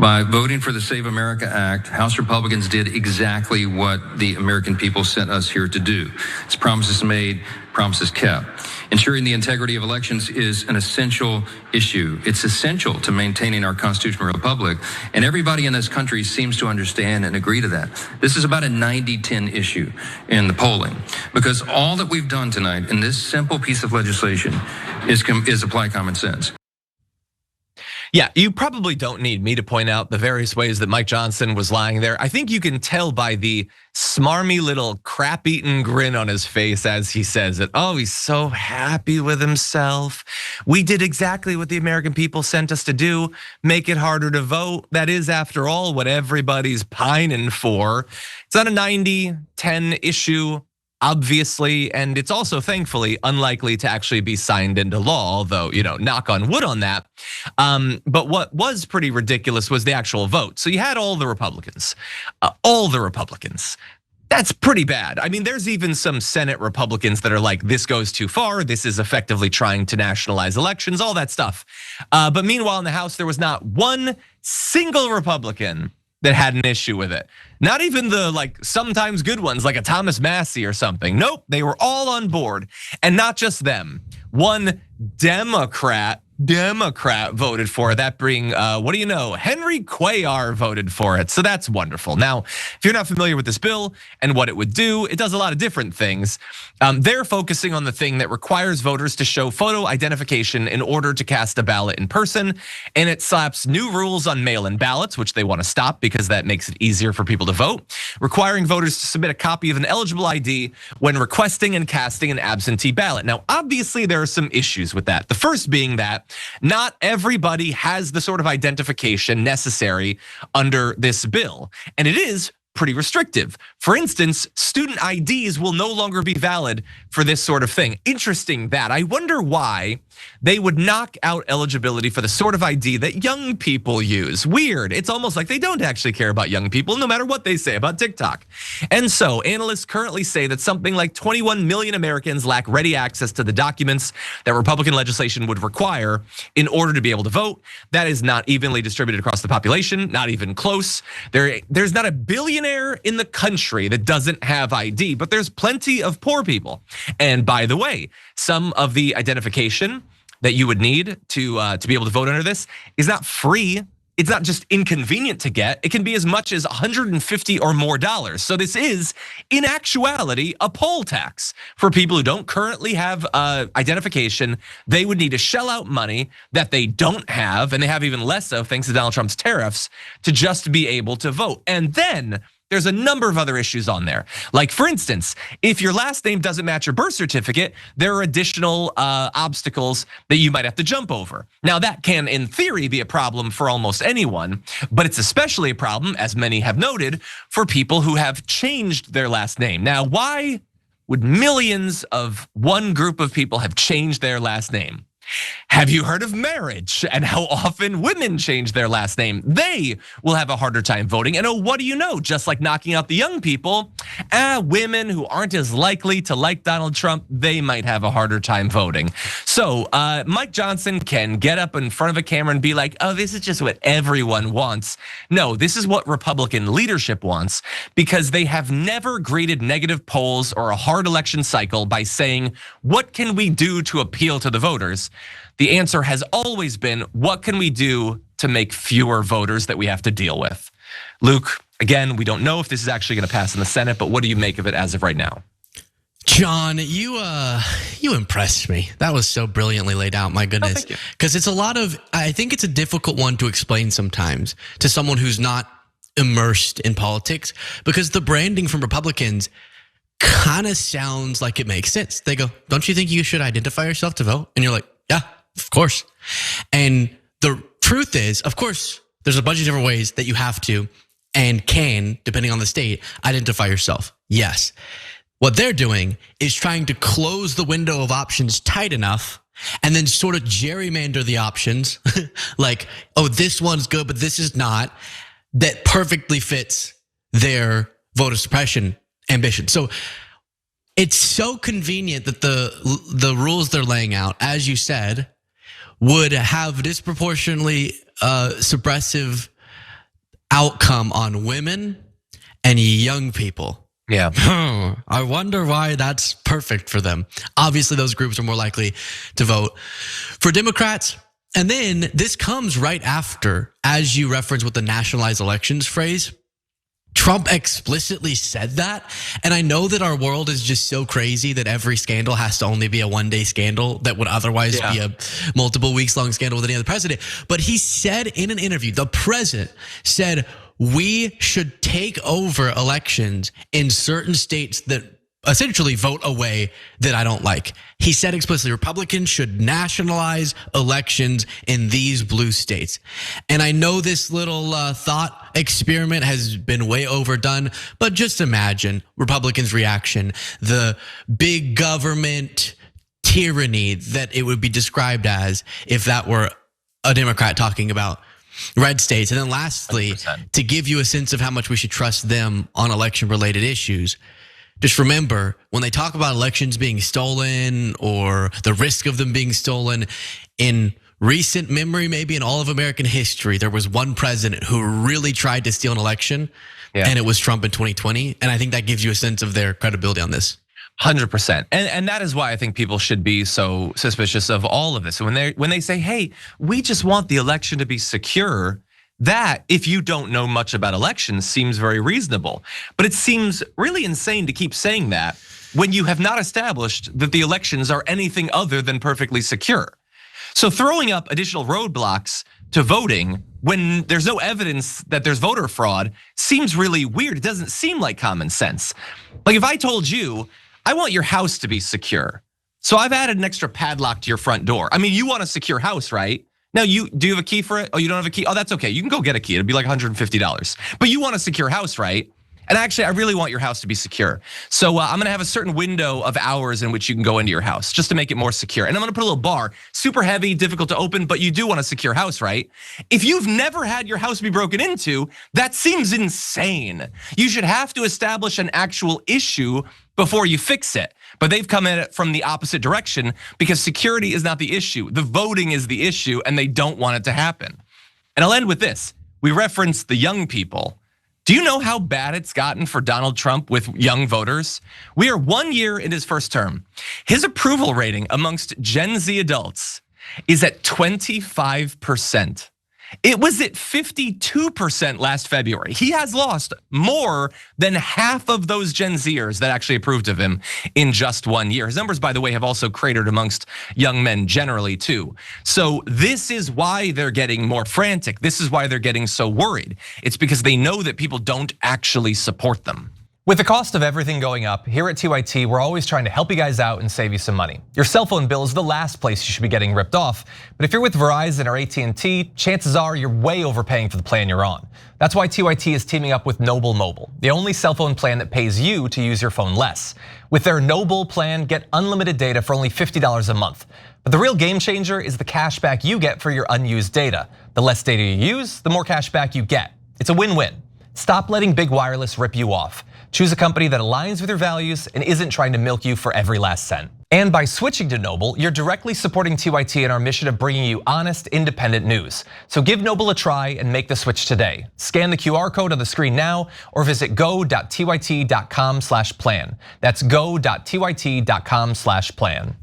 By voting for the Save America Act, House Republicans did exactly what the American people sent us here to do. It's promises made, promises kept. Ensuring the integrity of elections is an essential issue. It's essential to maintaining our constitutional republic, and everybody in this country seems to understand and agree to that. This is about a 90-10 issue in the polling, because all that we've done tonight in this simple piece of legislation is apply common sense. Yeah, you probably don't need me to point out the various ways that Mike Johnson was lying there. I think you can tell by the smarmy little crap-eaten grin on his face as he says it. Oh, he's so happy with himself. We did exactly what the American people sent us to do, make it harder to vote. That is, after all, what everybody's pining for. It's not a 90-10 issue, obviously, and it's also thankfully unlikely to actually be signed into law, although, knock on wood on that. But what was pretty ridiculous was the actual vote. So you had all the Republicans. That's pretty bad. I mean, there's even some Senate Republicans that are like, this goes too far. This is effectively trying to nationalize elections, all that stuff. But meanwhile, in the House, there was not one single Republican that had an issue with it. Not even the sometimes good ones like a Thomas Massey or something. Nope, they were all on board. And not just them. One Democrat voted for it. That being, Henry Cuellar voted for it. So that's wonderful. Now, if you're not familiar with this bill and what it would do, it does a lot of different things. They're focusing on the thing that requires voters to show photo identification in order to cast a ballot in person. And it slaps new rules on mail-in ballots, which they want to stop because that makes it easier for people to vote, requiring voters to submit a copy of an eligible ID when requesting and casting an absentee ballot. Now, obviously, there are some issues with that. The first being that not everybody has the sort of identification necessary under this bill, and it is pretty restrictive. For instance, student IDs will no longer be valid for this sort of thing. Interesting that. I wonder why they would knock out eligibility for the sort of ID that young people use. Weird. It's almost like they don't actually care about young people, no matter what they say about TikTok. And so analysts currently say that something like 21 million Americans lack ready access to the documents that Republican legislation would require in order to be able to vote. That is not evenly distributed across the population, not even close. There's not a billionaire in the country that doesn't have ID, but there's plenty of poor people. And by the way, some of the identification that you would need to be able to vote under this is not free. It's not just inconvenient to get. It can be as much as $150 or more. So this is, in actuality, a poll tax for people who don't currently have identification. They would need to shell out money that they don't have, and they have even less of thanks to Donald Trump's tariffs, to just be able to vote. And then there's a number of other issues on there. Like, for instance, if your last name doesn't match your birth certificate, there are additional obstacles that you might have to jump over. Now, that can, in theory, be a problem for almost anyone, but it's especially a problem, as many have noted, for people who have changed their last name. Now, why would millions of one group of people have changed their last name? Have you heard of marriage and how often women change their last name? They will have a harder time voting. And oh, what do you know? Just like knocking out the young people, women who aren't as likely to like Donald Trump, they might have a harder time voting. So Mike Johnson can get up in front of a camera and be like, oh, this is just what everyone wants. No, this is what Republican leadership wants, because they have never greeted negative polls or a hard election cycle by saying, what can we do to appeal to the voters? The answer has always been, what can we do to make fewer voters that we have to deal with? Luke, again, we don't know if this is actually going to pass in the Senate, but what do you make of it as of right now? John, you impressed me. That was so brilliantly laid out, my goodness. Because it's I think it's a difficult one to explain sometimes to someone who's not immersed in politics, because the branding from Republicans kind of sounds like it makes sense. They go, don't you think you should identify yourself to vote? And you're like, yeah, of course. And the truth is, of course, there's a bunch of different ways that you have to and can, depending on the state, identify yourself. Yes. What they're doing is trying to close the window of options tight enough and then sort of gerrymander the options like, oh, this one's good, but this is not, that perfectly fits their voter suppression ambition. So it's so convenient that the rules they're laying out, as you said, would have disproportionately suppressive outcome on women and young people. Yeah. I wonder why that's perfect for them. Obviously, those groups are more likely to vote for Democrats. And then this comes right after, as you referenced with the nationalized elections phrase, Trump explicitly said that. And I know that our world is just so crazy that every scandal has to only be a one-day scandal that would otherwise be a multiple weeks-long scandal with any other president. But he said in an interview, the president said, we should take over elections in certain states that essentially vote a way that I don't like. He said explicitly, Republicans should nationalize elections in these blue states. And I know this little thought experiment has been way overdone, but just imagine Republicans' reaction, the big government tyranny that it would be described as if that were a Democrat talking about red states. And then lastly, 100%. To give you a sense of how much we should trust them on election-related issues, just remember, when they talk about elections being stolen or the risk of them being stolen, in recent memory, maybe in all of American history, there was one president who really tried to steal an election, and it was Trump in 2020. And I think that gives you a sense of their credibility on this. 100%. And that is why I think people should be so suspicious of all of this. When they say, hey, we just want the election to be secure, that, if you don't know much about elections, seems very reasonable. But it seems really insane to keep saying that when you have not established that the elections are anything other than perfectly secure. So throwing up additional roadblocks to voting when there's no evidence that there's voter fraud seems really weird. It doesn't seem like common sense. Like if I told you, I want your house to be secure, so I've added an extra padlock to your front door. I mean, you want a secure house, right? Now, do you have a key for it? Oh, you don't have a key? Oh, that's okay. You can go get a key. It'll be like $150. But you want a secure house, right? And actually, I really want your house to be secure. So I'm gonna have a certain window of hours in which you can go into your house just to make it more secure. And I'm gonna put a little bar, super heavy, difficult to open, but you do want a secure house, right? If you've never had your house be broken into, that seems insane. You should have to establish an actual issue before you fix it. But they've come at it from the opposite direction because security is not the issue. The voting is the issue and they don't want it to happen. And I'll end with this. We referenced the young people. Do you know how bad it's gotten for Donald Trump with young voters? We are 1 year in his first term. His approval rating amongst Gen Z adults is at 25%. It was at 52% last February. He has lost more than half of those Gen Zers that actually approved of him in just 1 year. His numbers, by the way, have also cratered amongst young men generally too. So this is why they're getting more frantic. This is why they're getting so worried. It's because they know that people don't actually support them. With the cost of everything going up, here at TYT, we're always trying to help you guys out and save you some money. Your cell phone bill is the last place you should be getting ripped off. But if you're with Verizon or AT&T, chances are you're way overpaying for the plan you're on. That's why TYT is teaming up with Noble Mobile, the only cell phone plan that pays you to use your phone less. With their Noble plan, get unlimited data for only $50 a month. But the real game changer is the cash back you get for your unused data. The less data you use, the more cash back you get. It's a win-win. Stop letting big wireless rip you off. Choose a company that aligns with your values and isn't trying to milk you for every last cent. And by switching to Noble, you're directly supporting TYT in our mission of bringing you honest, independent news. So give Noble a try and make the switch today. Scan the QR code on the screen now or visit go.tyt.com/plan. That's go.tyt.com/plan.